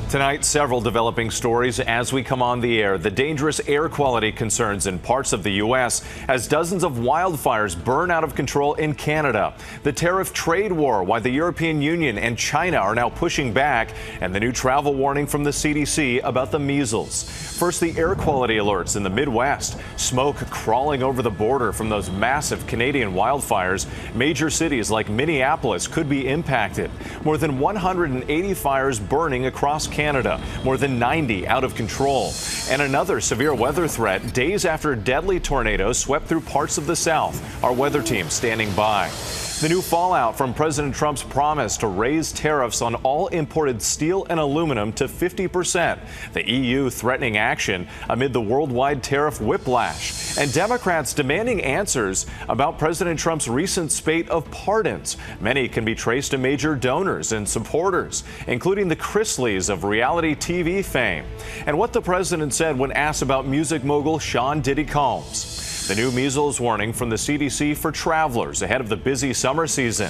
Tonight, several developing stories as we come on the air. The dangerous air quality concerns in parts of the U.S. as dozens of wildfires burn out of control in Canada. The tariff trade war, why the European Union and China are now pushing back, and the new travel warning from the CDC about the measles. First, the air quality alerts in the Midwest. Smoke crawling over the border from those massive Canadian wildfires. Major cities like Minneapolis could be impacted. More than 180 fires burning across Canada, more than 90 out of control. And another severe weather threat days after deadly tornadoes swept through parts of the South. Our weather team standing by. The new fallout from President Trump's promise to raise tariffs on all imported steel and aluminum to 50%. The EU threatening action amid the worldwide tariff whiplash. And Democrats demanding answers about President Trump's recent spate of pardons. Many can be traced to major donors and supporters, including the Chrisleys of reality TV fame. And what the president said when asked about music mogul Sean Diddy Combs. The new measles warning from the CDC for travelers ahead of the busy summer season.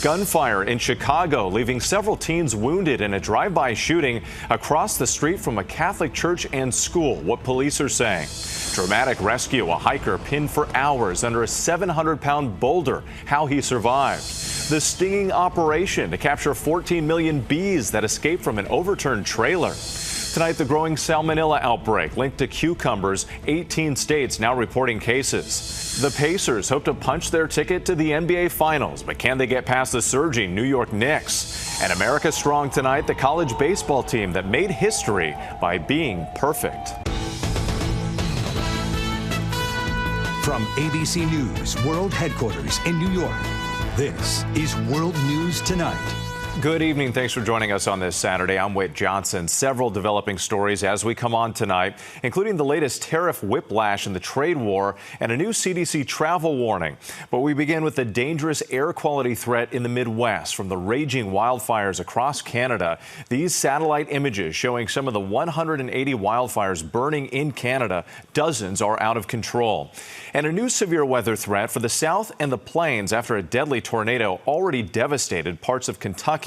Gunfire in Chicago, leaving several teens wounded in a drive-by shooting across the street from a Catholic church and school, what police are saying. Dramatic rescue, a hiker pinned for hours under a 700-pound boulder, how he survived. The stinging operation to capture 14 million bees that escaped from an overturned trailer. Tonight, the growing salmonella outbreak linked to cucumbers. 18 states now reporting cases. The Pacers hope to punch their ticket to the NBA Finals, but can they get past the surging New York Knicks? And America strong tonight, the college baseball team that made history by being perfect. From ABC News World Headquarters in New York, this is World News Tonight. Good evening. Thanks for joining us on this Saturday. I'm Whit Johnson. Several developing stories as we come on tonight, including the latest tariff whiplash in the trade war and a new CDC travel warning. But we begin with the dangerous air quality threat in the Midwest from the raging wildfires across Canada. These satellite images showing some of the 180 wildfires burning in Canada. Dozens are out of control. And a new severe weather threat for the South and the Plains after a deadly tornado already devastated parts of Kentucky.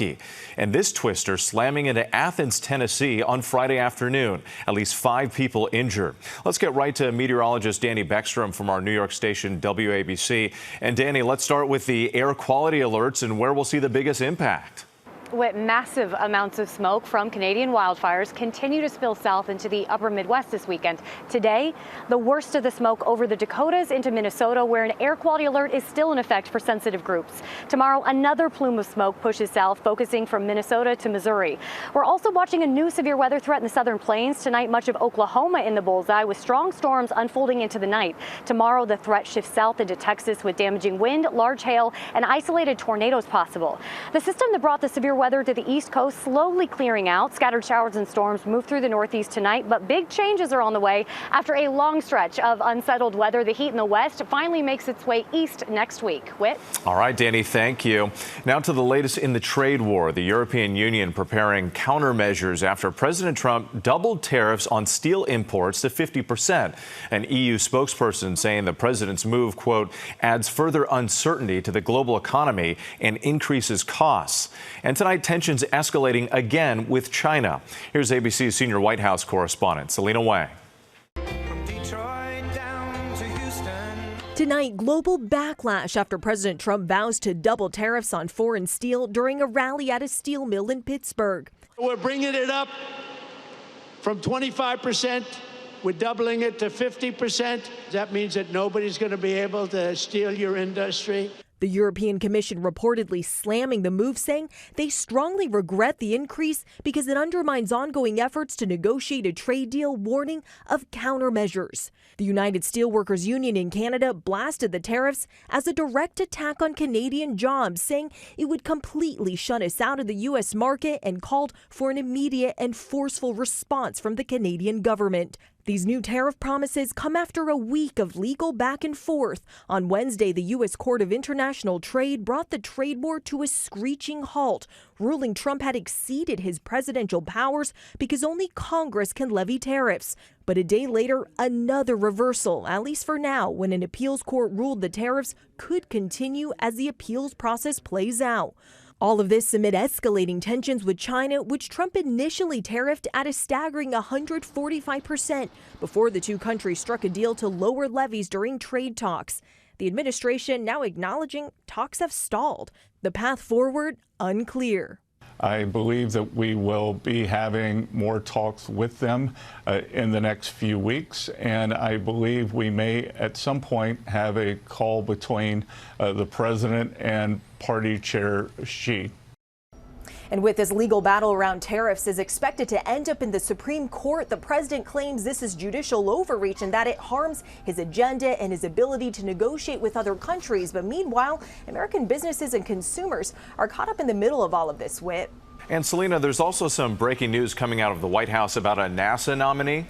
And this twister slamming into Athens, Tennessee on Friday afternoon. At least 5 people injured. Let's get right to meteorologist Dani Beckstrom from our New York station WABC. And Dani, let's start with the air quality alerts and where we'll see the biggest impact. With massive amounts of smoke from Canadian wildfires continue to spill south into the upper Midwest this weekend. Today, the worst of the smoke over the Dakotas into Minnesota, where an air quality alert is still in effect for sensitive groups. Tomorrow, another plume of smoke pushes south, focusing from Minnesota to Missouri. We're also watching a new severe weather threat in the southern plains. Tonight, much of Oklahoma in the bullseye with strong storms unfolding into the night. Tomorrow, the threat shifts south into Texas with damaging wind, large hail, and isolated tornadoes possible. The system that brought the severe weather to the East Coast slowly clearing out. Scattered showers and storms move through the Northeast tonight, but big changes are on the way. After a long stretch of unsettled weather, the heat in the West finally makes its way east next week. Whit? All right, Dani, thank you. Now to the latest in the trade war. The European Union preparing countermeasures after President Trump doubled tariffs on steel imports to 50%. An EU spokesperson saying the president's move, quote, adds further uncertainty to the global economy and increases costs. And tonight, tensions escalating again with China. Here's ABC's senior White House correspondent, Selina Wang. Tonight, global backlash after President Trump vows to double tariffs on foreign steel during a rally at a steel mill in Pittsburgh. We're bringing it up from 25%. We're doubling it to 50%. That means that nobody's going to be able to steal your industry. The European Commission reportedly slamming the move, saying they strongly regret the increase because it undermines ongoing efforts to negotiate a trade deal, warning of countermeasures. The United Steelworkers Union in Canada blasted the tariffs as a direct attack on Canadian jobs, saying it would completely shut us out of the U.S. market and called for an immediate and forceful response from the Canadian government. These new tariff promises come after a week of legal back and forth. On Wednesday, the U.S. Court of International Trade brought the trade war to a screeching halt, ruling Trump had exceeded his presidential powers because only Congress can levy tariffs. But a day later, another reversal, at least for now, when an appeals court ruled the tariffs could continue as the appeals process plays out. All of this amid escalating tensions with China, which Trump initially tariffed at a staggering 145% before the two countries struck a deal to lower levies during trade talks. The administration now acknowledging talks have stalled. The path forward, unclear. I believe that we will be having more talks with them in the next few weeks, and I believe we may at some point have a call between the president and party chair Xi. And with this legal battle around tariffs is expected to end up in the Supreme Court, the president claims this is judicial overreach and that it harms his agenda and his ability to negotiate with other countries. But meanwhile, American businesses and consumers are caught up in the middle of all of this, Whit. And Selina, there's also some breaking news coming out of the White House about a NASA nominee.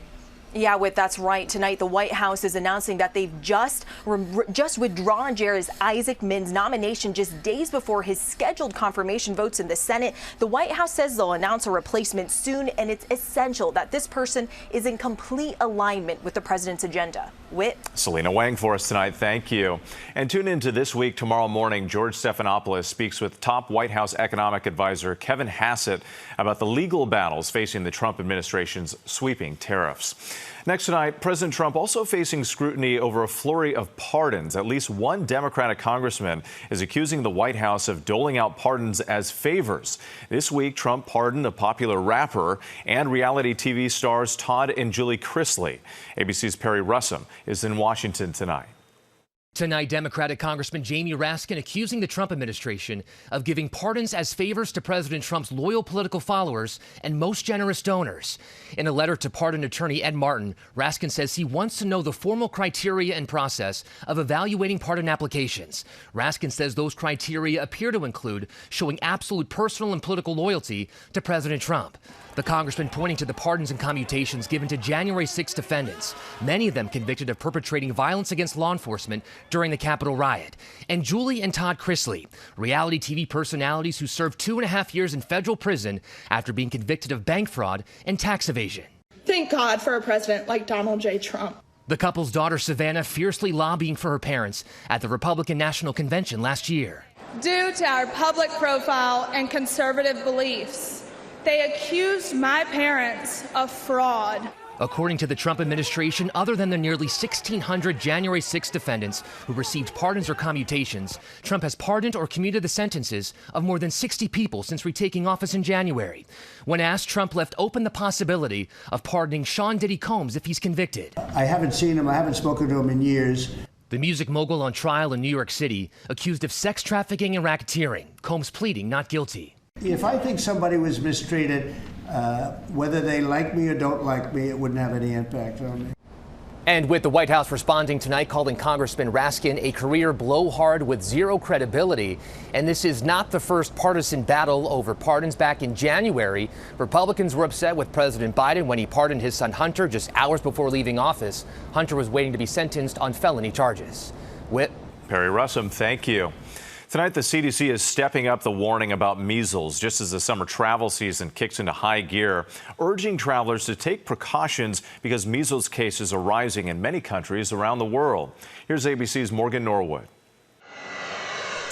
Yeah, Whit, that's right. Tonight, the White House is announcing that they've just withdrawn Jared's Isaac Min's nomination just days before his scheduled confirmation votes in the Senate. The White House says they'll announce a replacement soon, and it's essential that this person is in complete alignment with the president's agenda. Whit. Selina Wang for us tonight. Thank you. And tune into This Week tomorrow morning. George Stephanopoulos speaks with top White House economic advisor Kevin Hassett about the legal battles facing the Trump administration's sweeping tariffs. Next tonight, President Trump also facing scrutiny over a flurry of pardons. At least one Democratic congressman is accusing the White House of doling out pardons as favors. This week, Trump pardoned a popular rapper and reality TV stars Todd and Julie Chrisley. ABC's Perry Russom is in Washington tonight. Tonight, Democratic Congressman Jamie Raskin accusing the Trump administration of giving pardons as favors to President Trump's loyal political followers and most generous donors. In a letter to pardon attorney Ed Martin, Raskin says he wants to know the formal criteria and process of evaluating pardon applications. Raskin says those criteria appear to include showing absolute personal and political loyalty to President Trump. The congressman pointing to the pardons and commutations given to January 6 defendants, many of them convicted of perpetrating violence against law enforcement during the Capitol riot. And Julie and Todd Chrisley, reality TV personalities who served 2.5 years in federal prison after being convicted of bank fraud and tax evasion. Thank God for a president like Donald J. Trump. The couple's daughter, Savannah, fiercely lobbying for her parents at the Republican National Convention last year. Due to our public profile and conservative beliefs, they accused my parents of fraud. According to the Trump administration, other than the nearly 1,600 January 6 defendants who received pardons or commutations, Trump has pardoned or commuted the sentences of more than 60 people since retaking office in January. When asked, Trump left open the possibility of pardoning Sean Diddy Combs if he's convicted. I haven't seen him. I haven't spoken to him in years. The music mogul on trial in New York City, accused of sex trafficking and racketeering, Combs pleading not guilty. If I think somebody was mistreated, whether they like me or don't like me, it wouldn't have any impact on me. And with the White House responding tonight, calling Congressman Raskin a career blowhard with zero credibility. And this is not the first partisan battle over pardons. Back in January, Republicans were upset with President Biden when he pardoned his son Hunter just hours before leaving office. Hunter was waiting to be sentenced on felony charges. Whit. Perry Russom, thank you. Tonight, the CDC is stepping up the warning about measles just as the summer travel season kicks into high gear, urging travelers to take precautions because measles cases are rising in many countries around the world. Here's ABC's Morgan Norwood.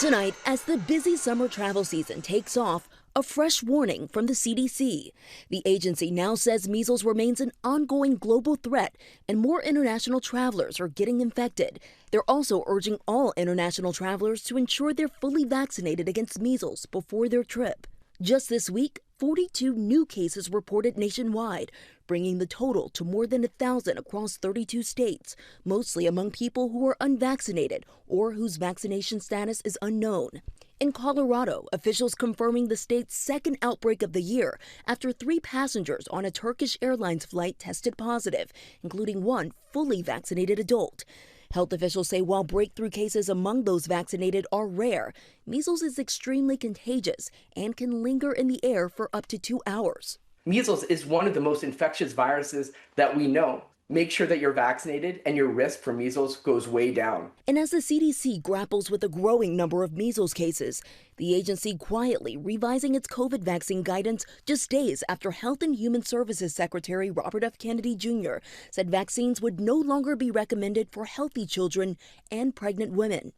Tonight, as the busy summer travel season takes off, a fresh warning from the CDC. The agency now says measles remains an ongoing global threat and more international travelers are getting infected. They're also urging all international travelers to ensure they're fully vaccinated against measles before their trip. Just this week, 42 new cases reported nationwide, bringing the total to more than 1,000 across 32 states, mostly among people who are unvaccinated or whose vaccination status is unknown. In Colorado, officials confirming the state's second outbreak of the year after 3 passengers on a Turkish Airlines flight tested positive, including one fully vaccinated adult. Health officials say while breakthrough cases among those vaccinated are rare, measles is extremely contagious and can linger in the air for up to 2 hours. Measles is one of the most infectious viruses that we know. Make sure that you're vaccinated and your risk for measles goes way down. And as the CDC grapples with a growing number of measles cases, the agency quietly revising its COVID vaccine guidance just days after Health and Human Services Secretary Robert F. Kennedy Jr. said vaccines would no longer be recommended for healthy children and pregnant women.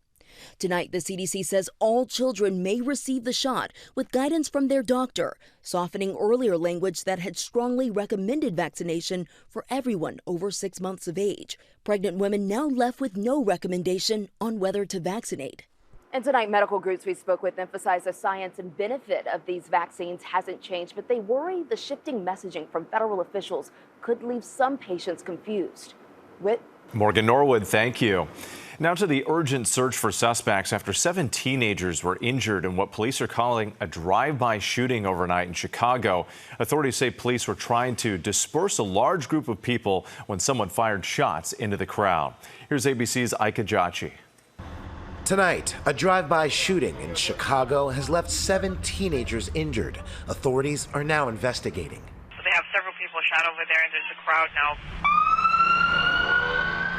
Tonight, the CDC says all children may receive the shot with guidance from their doctor, softening earlier language that had strongly recommended vaccination for everyone over 6 months of age. Pregnant women now left with no recommendation on whether to vaccinate. And tonight, medical groups we spoke with emphasize the science and benefit of these vaccines hasn't changed, but they worry the shifting messaging from federal officials could leave some patients confused. Morgan Norwood, thank you. Now to the urgent search for suspects after 7 teenagers were injured in what police are calling a drive-by shooting overnight in Chicago. Authorities say police were trying to disperse a large group of people when someone fired shots into the crowd. Here's ABC's Ika Jachi. Tonight, a drive-by shooting in Chicago has left 7 teenagers injured. Authorities are now investigating. They have several people shot over there, and there's a crowd now.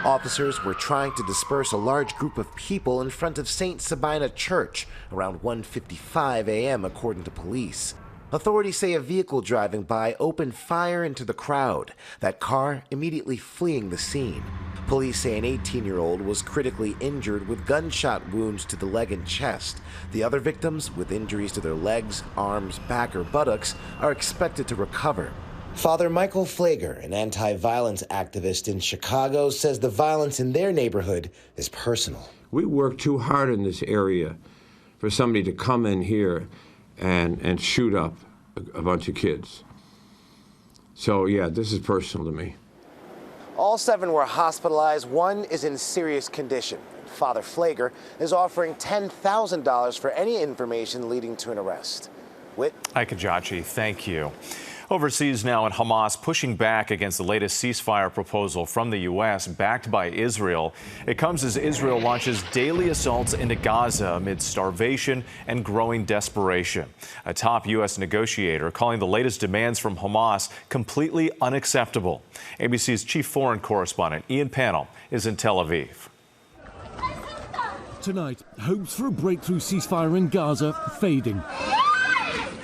Officers were trying to disperse a large group of people in front of St. Sabina Church around 1:55 a.m., according to police. Authorities say a vehicle driving by opened fire into the crowd, that car immediately fleeing the scene. Police say an 18-year-old was critically injured with gunshot wounds to the leg and chest. The other victims, with injuries to their legs, arms, back, or buttocks, are expected to recover. Father Michael Flager, an anti-violence activist in Chicago, says the violence in their neighborhood is personal. We work too hard in this area for somebody to come in here and shoot up a bunch of kids. So, yeah, this is personal to me. All 7 were hospitalized. 1 is in serious condition. Father Flager is offering $10,000 for any information leading to an arrest. Ika Jachi, thank you. Overseas now, and Hamas pushing back against the latest ceasefire proposal from the U.S. backed by Israel. It comes as Israel launches daily assaults into Gaza amid starvation and growing desperation. A top U.S. negotiator calling the latest demands from Hamas completely unacceptable. ABC's chief foreign correspondent Ian Pannell is in Tel Aviv. Tonight, hopes for a breakthrough ceasefire in Gaza fading.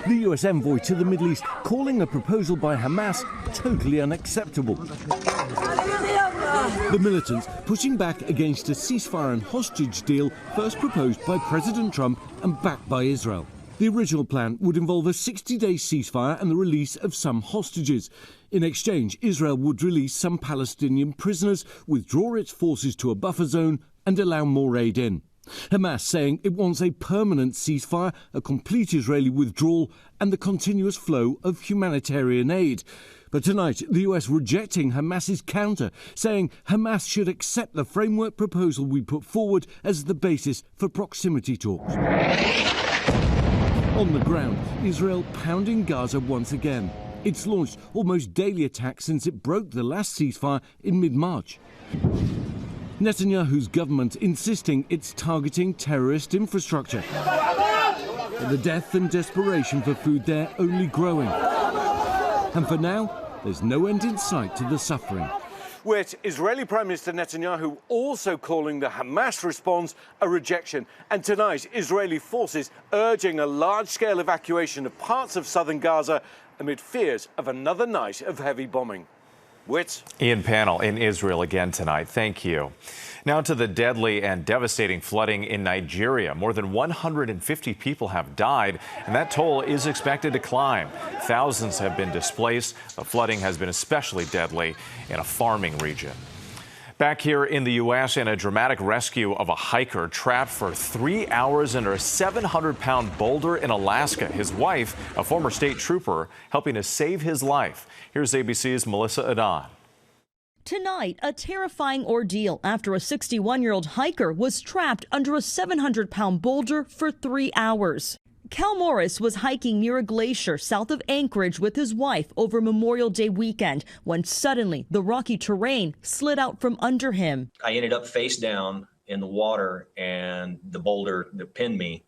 The U.S. envoy to the Middle East calling a proposal by Hamas totally unacceptable. The militants pushing back against a ceasefire and hostage deal first proposed by President Trump and backed by Israel. The original plan would involve a 60-day ceasefire and the release of some hostages. In exchange, Israel would release some Palestinian prisoners, withdraw its forces to a buffer zone and allow more aid in. Hamas saying it wants a permanent ceasefire, a complete Israeli withdrawal and the continuous flow of humanitarian aid. But tonight, the US rejecting Hamas's counter, saying Hamas should accept the framework proposal we put forward as the basis for proximity talks. On the ground, Israel pounding Gaza once again. It's launched almost daily attacks since it broke the last ceasefire in mid-March. Netanyahu's government insisting it's targeting terrorist infrastructure. But the death and desperation for food there only growing. And for now, there's no end in sight to the suffering. With Israeli Prime Minister Netanyahu also calling the Hamas response a rejection. And tonight, Israeli forces urging a large-scale evacuation of parts of southern Gaza amid fears of another night of heavy bombing. Ian Pannell in Israel again tonight. Thank you. Now to the deadly and devastating flooding in Nigeria. More than 150 people have died, and that toll is expected to climb. Thousands have been displaced. The flooding has been especially deadly in a farming region. Back here in the U.S., in a dramatic rescue of a hiker trapped for 3 hours under a 700-pound boulder in Alaska. His wife, a former state trooper, helping to save his life. Here's ABC's Melissa Adan. Tonight, a terrifying ordeal after a 61-year-old hiker was trapped under a 700-pound boulder for 3 hours. Cal Morris was hiking near a glacier south of Anchorage with his wife over Memorial Day weekend when suddenly the rocky terrain slid out from under him. I ended up face down in the water, and the boulder that pinned me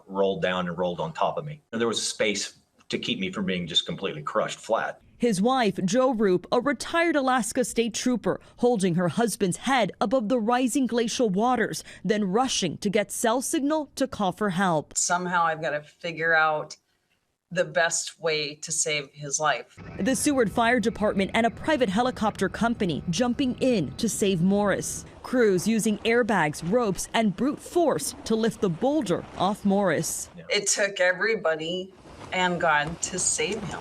rolled down and rolled on top of me. There was space to keep me from being just completely crushed flat. His wife, Jo Roop, a retired Alaska state trooper, holding her husband's head above the rising glacial waters, then rushing to get cell signal to call for help. Somehow I've got to figure out the best way to save his life. The Seward Fire Department and a private helicopter company jumping in to save Morris. Crews using airbags, ropes, and brute force to lift the boulder off Morris. It took everybody and God to save him.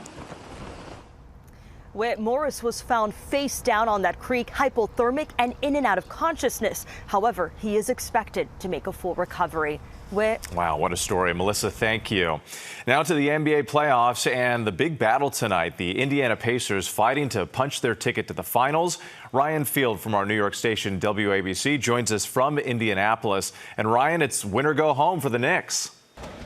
Whit Morris was found face down on that creek, hypothermic and in and out of consciousness. However, he is expected to make a full recovery. Whit. Wow, what a story. Melissa, thank you. Now to the NBA playoffs and the big battle tonight. The Indiana Pacers fighting to punch their ticket to the finals. Ryan Field from our New York station WABC joins us from Indianapolis. And Ryan, it's win or go home for the Knicks.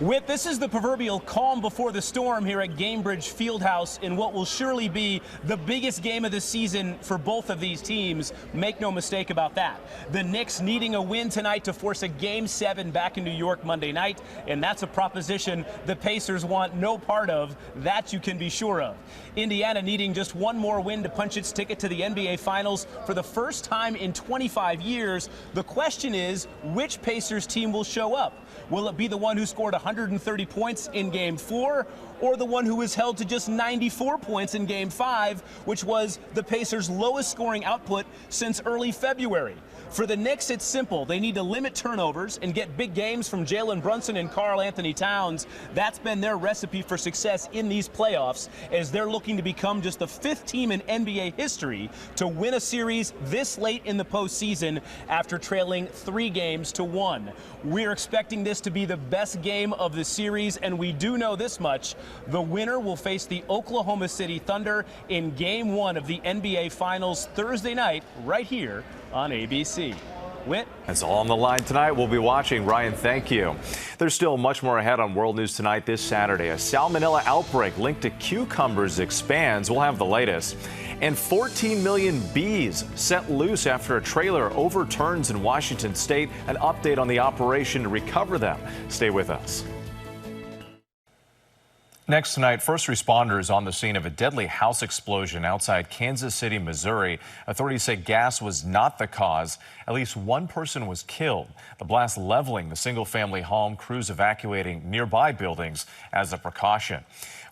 Whit, this is the proverbial calm before the storm here at Gainbridge Fieldhouse in what will surely be the biggest game of the season for both of these teams. Make no mistake about that. The Knicks needing a win tonight to force a Game 7 back in New York Monday night, and that's a proposition the Pacers want no part of. That you can be sure of. Indiana needing just one more win to punch its ticket to the NBA Finals for the first time in 25 years. The question is, which Pacers team will show up? Will it be the one who scored 130 points in Game 4 or the one who was held to just 94 points in Game 5, which was the Pacers' lowest scoring output since early February? For the Knicks, it's simple. They need to limit turnovers and get big games from Jalen Brunson and Karl Anthony Towns. That's been their recipe for success in these playoffs, as they're looking to become just the 5th team in NBA history to win a series this late in the postseason after trailing 3 games to 1. We're expecting this to be the best game of the series, and we do know this much. The winner will face the Oklahoma City Thunder in Game 1 of the NBA Finals Thursday night right here on ABC. Whit. That's all on the line tonight. We'll be watching. Ryan, thank you. There's still much more ahead on World News Tonight this Saturday. A salmonella outbreak linked to cucumbers expands. We'll have the latest. And 14 million bees set loose after a trailer overturns in Washington state. An update on the operation to recover them. Stay with us. Next tonight, first responders on the scene of a deadly house explosion outside Kansas City, Missouri. Authorities say gas was not the cause. At least one person was killed. The blast leveling the single-family home, crews evacuating nearby buildings as a precaution.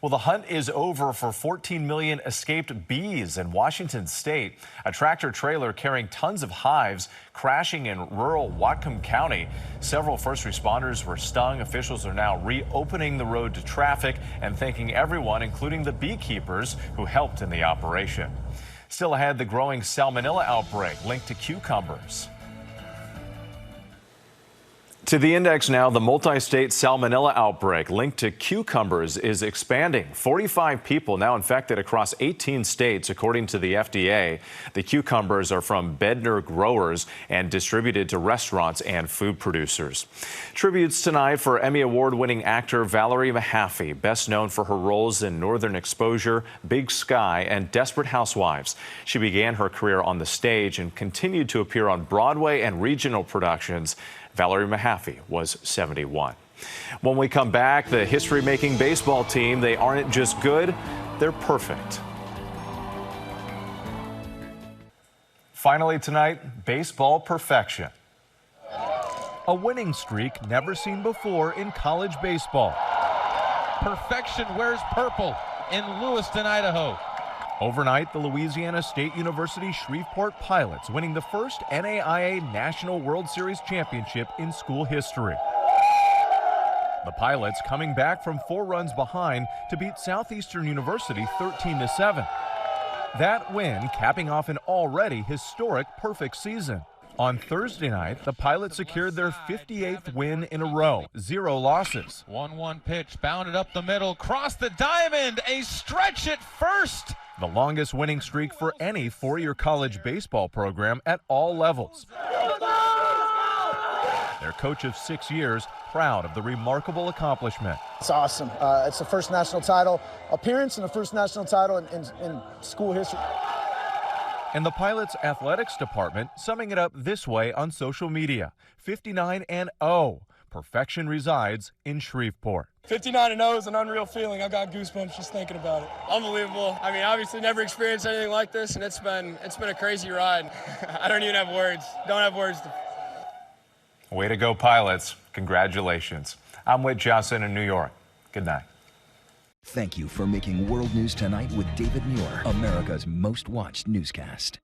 Well, the hunt is over for 14 million escaped bees in Washington state. A tractor trailer carrying tons of hives crashing in rural Whatcom County. Several first responders were stung. Officials are now reopening the road to traffic and thanking everyone, including the beekeepers who helped in the operation. Still ahead, the growing salmonella outbreak linked to cucumbers. To the index now, the multi-state salmonella outbreak linked to cucumbers is expanding. 45 people now infected across 18 states, according to the FDA. The cucumbers are from Bedner growers and distributed to restaurants and food producers. Tributes tonight for Emmy Award-winning actor Valerie Mahaffey, best known for her roles in Northern Exposure, Big Sky, and Desperate Housewives. She began her career on the stage and continued to appear on Broadway and regional productions. Valerie Mahaffey was 71. When we come back, the history-making baseball team, they aren't just good, they're perfect. Finally tonight, baseball perfection. A winning streak never seen before in college baseball. Perfection wears purple in Lewiston, Idaho. Overnight, the Louisiana State University Shreveport Pilots winning the first NAIA National World Series championship in school history. The Pilots coming back from 4 runs behind to beat Southeastern University 13-7. That win capping off an already historic perfect season. On Thursday night, the Pilots secured their 58th win in a row, 0 losses. 1-1 pitch, bounded up the middle, crossed the diamond, a stretch at first. The longest winning streak for any 4-year college baseball program at all levels. Their coach of 6 years, proud of the remarkable accomplishment. It's awesome. It's the first national title appearance and the first national title in school history. And the Pilots athletics department summing it up this way on social media: 59-0. Perfection resides in Shreveport. 59-0 is an unreal feeling. I got goosebumps just thinking about it. Unbelievable. I mean, obviously never experienced anything like this, and it's been a crazy ride. I don't even have words. Don't have words. Way to go, Pilots. Congratulations. I'm Whit Johnson in New York. Good night. Thank you for making World News Tonight with David Muir, America's most watched newscast.